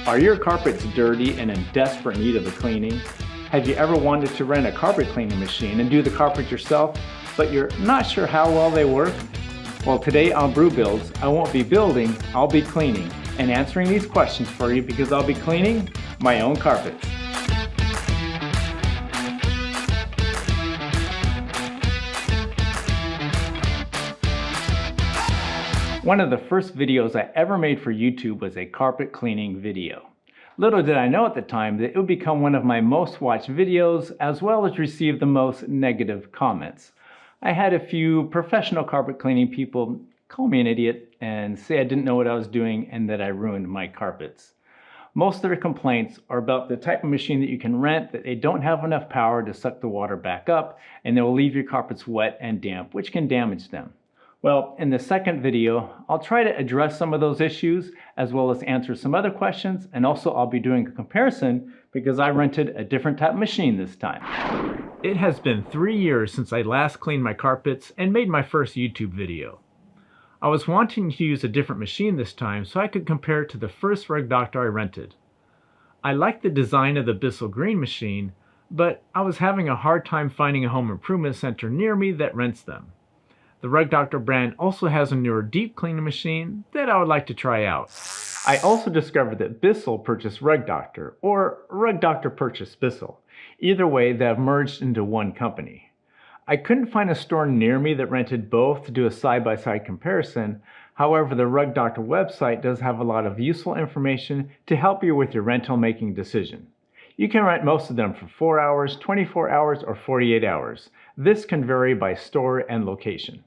Are your carpets dirty and in desperate need of a cleaning? Have you ever wanted to rent a carpet cleaning machine and do the carpet yourself, but you're not sure how well they work? Well, today on Brew Builds, I won't be building, I'll be cleaning and answering these questions for you because I'll be cleaning my own carpets. One of the first videos I ever made for YouTube was a carpet cleaning video. Little did I know at the time that it would become one of my most watched videos as well as receive the most negative comments. I had a few professional carpet cleaning people call me an idiot and say I didn't know what I was doing and that I ruined my carpets. Most of their complaints are about the type of machine that you can rent, that they don't have enough power to suck the water back up and they will leave your carpets wet and damp, which can damage them. Well, in the second video, I'll try to address some of those issues as well as answer some other questions, and also I'll be doing a comparison because I rented a different type of machine this time. It has been 3 years since I last cleaned my carpets and made my first YouTube video. I was wanting to use a different machine this time so I could compare it to the first Rud Doctor I rented. I liked the design of the Bissel Green machine, but I was having a hard time finding a home improvement center near me that rents them. The Rud Doctor brand also has a newer deep cleaning machine that I would like to try out. I also discovered that Bissell purchased Rud Doctor, or Rud Doctor purchased Bissell. Either way, they have merged into one company. I couldn't find a store near me that rented both to do a side-by-side comparison. However, the Rud Doctor website does have a lot of useful information to help you with your rental making decision. You can rent most of them for 4 hours, 24 hours, or 48 hours. This can vary by store and location.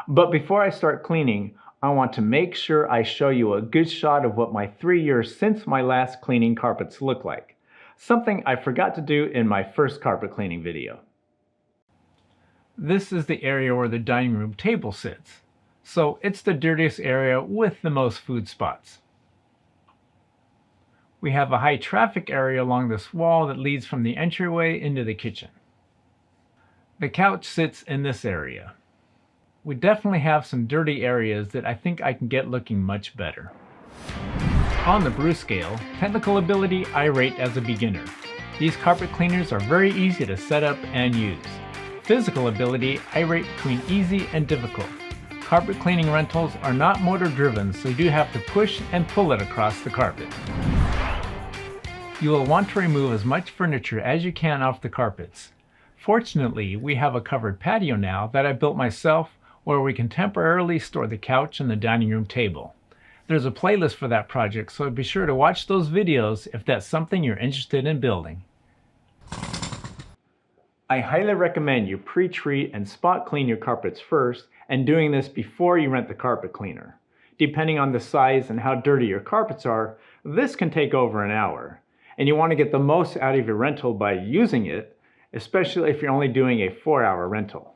But before I start cleaning, I want to make sure I show you a good shot of what my 3 years since my last cleaning carpets look like. Something I forgot to do in my first carpet cleaning video. This is the area where the dining room table sits. So it's the dirtiest area with the most food spots. We have a high traffic area along this wall that leads from the entryway into the kitchen. The couch sits in this area. We definitely have some dirty areas that I think I can get looking much better. On the brew scale, technical ability I rate as a beginner. These carpet cleaners are very easy to set up and use. Physical ability I rate between easy and difficult. Carpet cleaning rentals are not motor driven, so you do have to push and pull it across the carpet. You will want to remove as much furniture as you can off the carpets. Fortunately, we have a covered patio now that I built myself where we can temporarily store the couch and the dining room table. There's a playlist for that project, so be sure to watch those videos if that's something you're interested in building. I highly recommend you pre-treat and spot clean your carpets first, and doing this before you rent the carpet cleaner. Depending on the size and how dirty your carpets are, this can take over an hour. And you want to get the most out of your rental by using it, especially if you're only doing a 4-hour rental.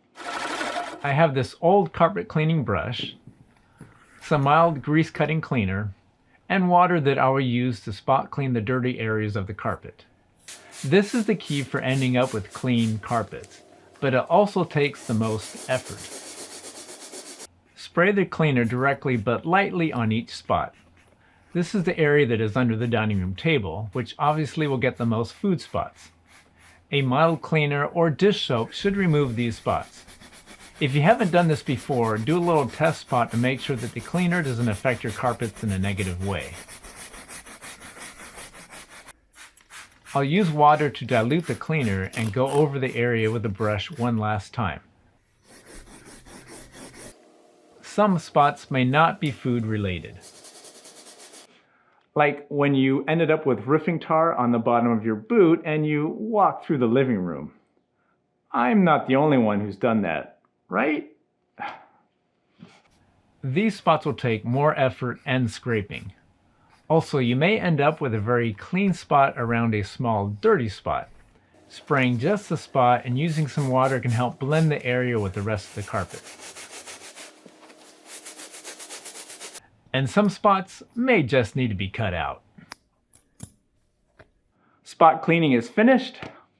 I have this old carpet cleaning brush, some mild grease cutting cleaner, and water that I will use to spot clean the dirty areas of the carpet. This is the key for ending up with clean carpets, but it also takes the most effort. Spray the cleaner directly but lightly on each spot. This is the area that is under the dining room table, which obviously will get the most food spots. A mild cleaner or dish soap should remove these spots. If you haven't done this before, do a little test spot to make sure that the cleaner doesn't affect your carpets in a negative way. I'll use water to dilute the cleaner and go over the area with a brush one last time. Some spots may not be food related. Like when you ended up with roofing tar on the bottom of your boot and you walked through the living room. I'm not the only one who's done that. Right? These spots will take more effort and scraping. Also, you may end up with a very clean spot around a small dirty spot. Spraying just the spot and using some water can help blend the area with the rest of the carpet. And some spots may just need to be cut out. Spot cleaning is finished.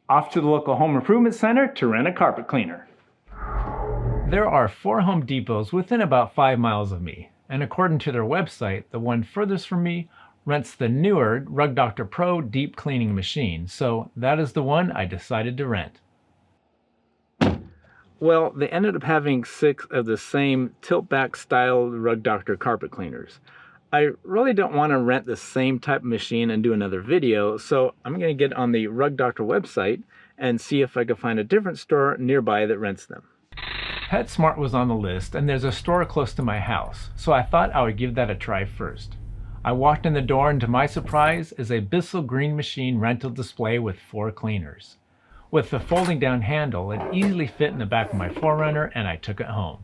Off to the local home improvement center to rent a carpet cleaner. There are 4 Home Depots within about 5 miles of me, and according to their website, the one furthest from me rents the newer Rud Doctor Pro deep cleaning machine, so that is the one I decided to rent. Well, they ended up having 6 of the same tilt-back style Rud Doctor carpet cleaners. I really don't want to rent the same type of machine and do another video, so I'm going to get on the Rud Doctor website and see if I can find a different store nearby that rents them. PetSmart was on the list, and there's a store close to my house, so I thought I would give that a try first. I walked in the door, and to my surprise is a Bissell Green machine rental display with 4 cleaners. With the folding down handle, it easily fit in the back of my 4Runner, and I took it home.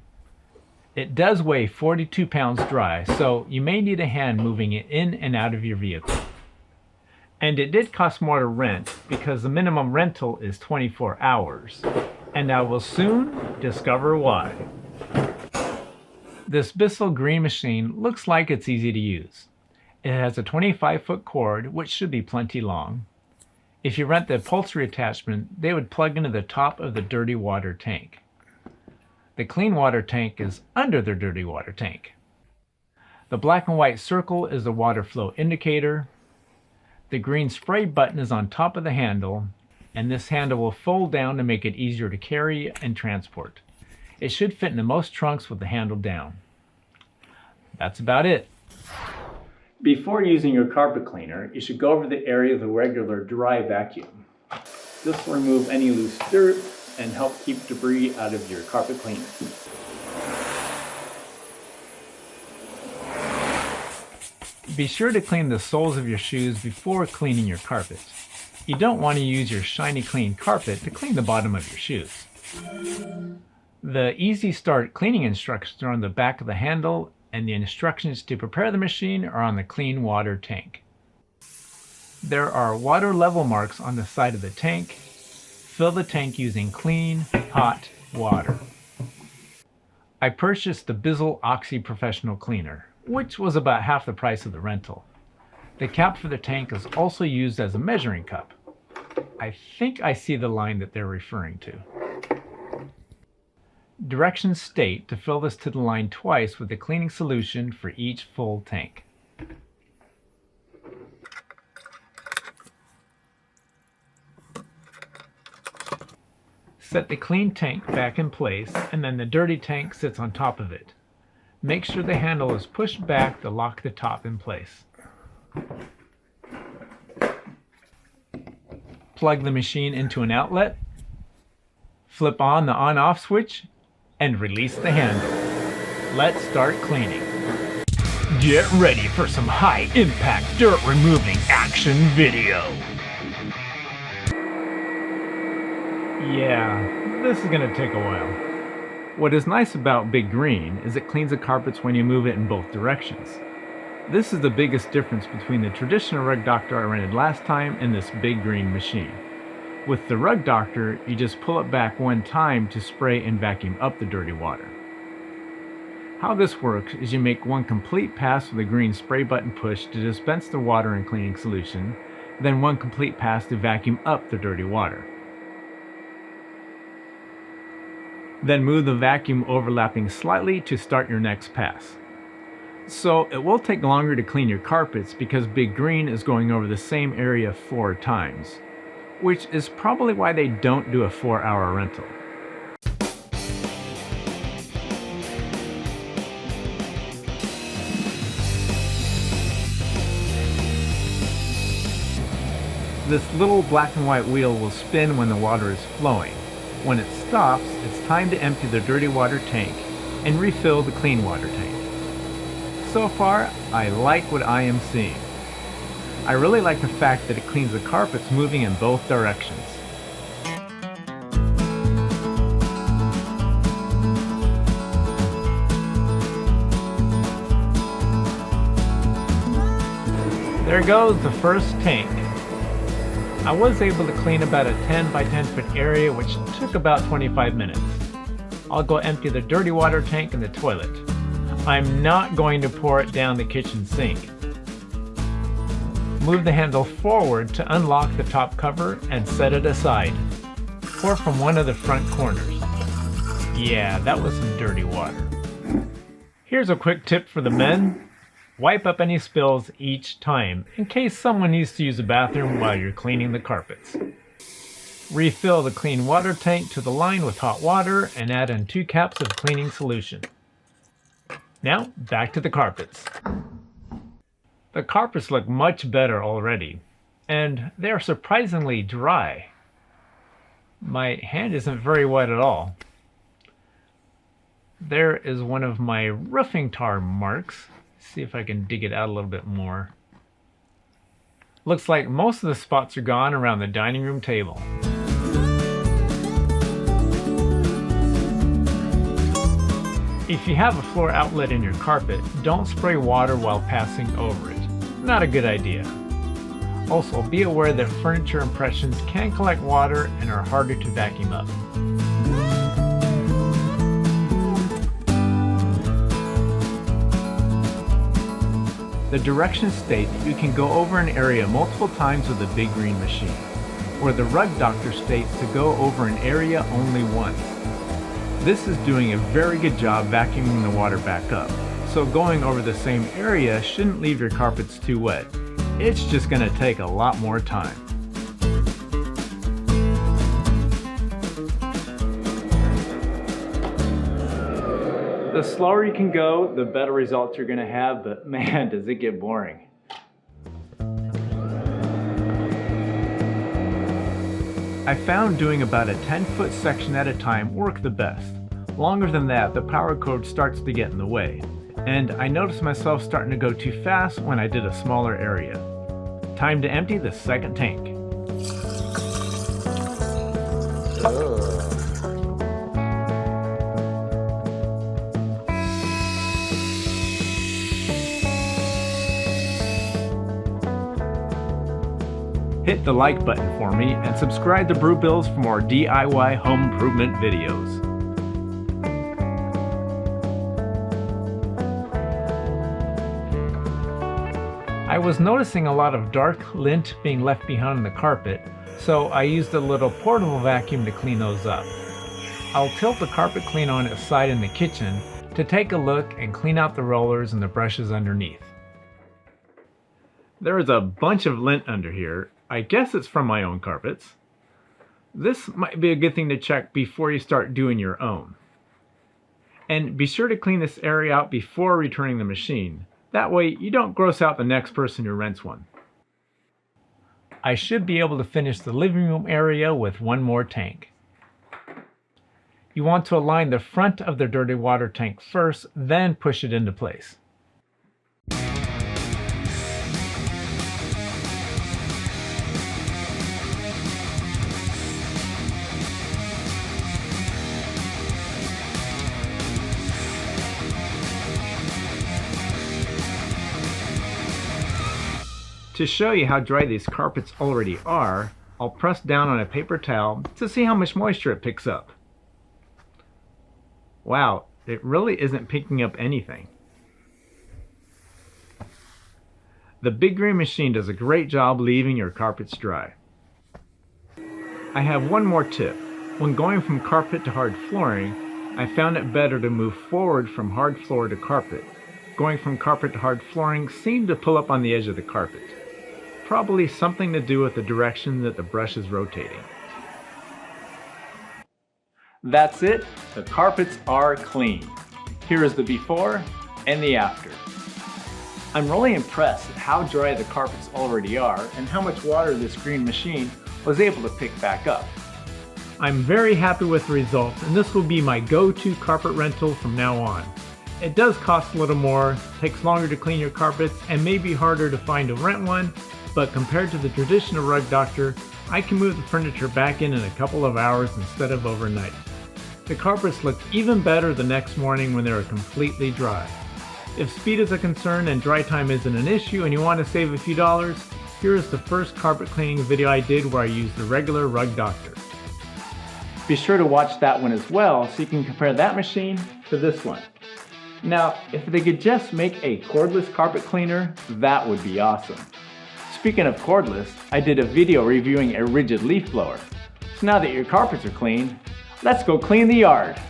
It does weigh 42 pounds dry, so you may need a hand moving it in and out of your vehicle. And it did cost more to rent because the minimum rental is 24 hours, and I will soon discover why. This Bissell Green machine looks like it's easy to use. It has a 25-foot cord, which should be plenty long. If you rent the upholstery attachment, they would plug into the top of the dirty water tank. The clean water tank is under the dirty water tank. The black and white circle is the water flow indicator. The green spray button is on top of the handle, and this handle will fold down to make it easier to carry and transport. It should fit into most trunks with the handle down. That's about it. Before using your carpet cleaner, you should go over the area of the regular dry vacuum. This will remove any loose dirt and help keep debris out of your carpet cleaner. Be sure to clean the soles of your shoes before cleaning your carpet. You don't want to use your shiny clean carpet to clean the bottom of your shoes. The Easy Start cleaning instructions are on the back of the handle, and the instructions to prepare the machine are on the clean water tank. There are water level marks on the side of the tank. Fill the tank using clean, hot water. I purchased the Bissell Oxy Professional Cleaner, which was about half the price of the rental. The cap for the tank is also used as a measuring cup. I think I see the line that they're referring to. Directions state to fill this to the line twice with a cleaning solution for each full tank. Set the clean tank back in place, and then the dirty tank sits on top of it. Make sure the handle is pushed back to lock the top in place. Plug the machine into an outlet, flip on the on-off switch, and release the handle. Let's start cleaning. Get ready for some high-impact dirt-removing action video. Yeah, this is going to take a while. What is nice about Big Green is it cleans the carpets when you move it in both directions. This is the biggest difference between the traditional Rud Doctor I rented last time and this Big Green machine. With the Rud Doctor, you just pull it back one time to spray and vacuum up the dirty water. How this works is you make one complete pass with the green spray button push to dispense the water and cleaning solution, then one complete pass to vacuum up the dirty water. Then move the vacuum overlapping slightly to start your next pass. So it will take longer to clean your carpets because Big Green is going over the same area 4 times, which is probably why they don't do a 4-hour rental. This little black and white wheel will spin when the water is flowing. When it stops, it's time to empty the dirty water tank and refill the clean water tank. So far, I like what I am seeing. I really like the fact that it cleans the carpets moving in both directions. There goes the first tank. I was able to clean about a 10 by 10 foot area, which took about 25 minutes. I'll go empty the dirty water tank in the toilet. I'm not going to pour it down the kitchen sink. Move the handle forward to unlock the top cover and set it aside. Pour from one of the front corners. Yeah, that was some dirty water. Here's a quick tip for the men. Wipe up any spills each time, in case someone needs to use the bathroom while you're cleaning the carpets. Refill the clean water tank to the line with hot water and add in 2 caps of cleaning solution. Now, back to the carpets. The carpets look much better already, and they are surprisingly dry. My hand isn't very wet at all. There is one of my roofing tar marks. See if I can dig it out a little bit more. Looks like most of the spots are gone around the dining room table. If you have a floor outlet in your carpet, don't spray water while passing over it. Not a good idea. Also, be aware that furniture impressions can collect water and are harder to vacuum up. The directions state that you can go over an area multiple times with the Big Green machine, where the Rud Doctor states to go over an area only once. This is doing a very good job vacuuming the water back up, so going over the same area shouldn't leave your carpets too wet. It's just going to take a lot more time. The slower you can go, the better results you're going to have, but man, does it get boring. I found doing about a 10-foot section at a time worked the best. Longer than that, the power cord starts to get in the way, and I noticed myself starting to go too fast when I did a smaller area. Time to empty the second tank. Hit the like button for me and subscribe to Brew Bills for more DIY home improvement videos. I was noticing a lot of dark lint being left behind on the carpet, so I used a little portable vacuum to clean those up. I'll tilt the carpet cleaner on its side in the kitchen to take a look and clean out the rollers and the brushes underneath. There is a bunch of lint under here. I guess it's from my own carpets. This might be a good thing to check before you start doing your own. And be sure to clean this area out before returning the machine. That way you don't gross out the next person who rents one. I should be able to finish the living room area with one more tank. You want to align the front of the dirty water tank first, then push it into place. To show you how dry these carpets already are, I'll press down on a paper towel to see how much moisture it picks up. Wow, it really isn't picking up anything. The Big Green machine does a great job leaving your carpets dry. I have one more tip. When going from carpet to hard flooring, I found it better to move forward from hard floor to carpet. Going from carpet to hard flooring seemed to pull up on the edge of the carpet. Probably something to do with the direction that the brush is rotating. That's it. The carpets are clean. Here is the before and the after. I'm really impressed at how dry the carpets already are and how much water this green machine was able to pick back up. I'm very happy with the results, and this will be my go-to carpet rental from now on. It does cost a little more, takes longer to clean your carpets, and may be harder to find to rent one, but compared to the traditional Rud Doctor, I can move the furniture back in a couple of hours instead of overnight. The carpets look even better the next morning when they are completely dry. If speed is a concern and dry time isn't an issue and you want to save a few dollars, here is the first carpet cleaning video I did where I used the regular Rud Doctor. Be sure to watch that one as well so you can compare that machine to this one. Now, if they could just make a cordless carpet cleaner, that would be awesome. Speaking of cordless, I did a video reviewing a rigid leaf blower. So now that your carpets are clean, let's go clean the yard.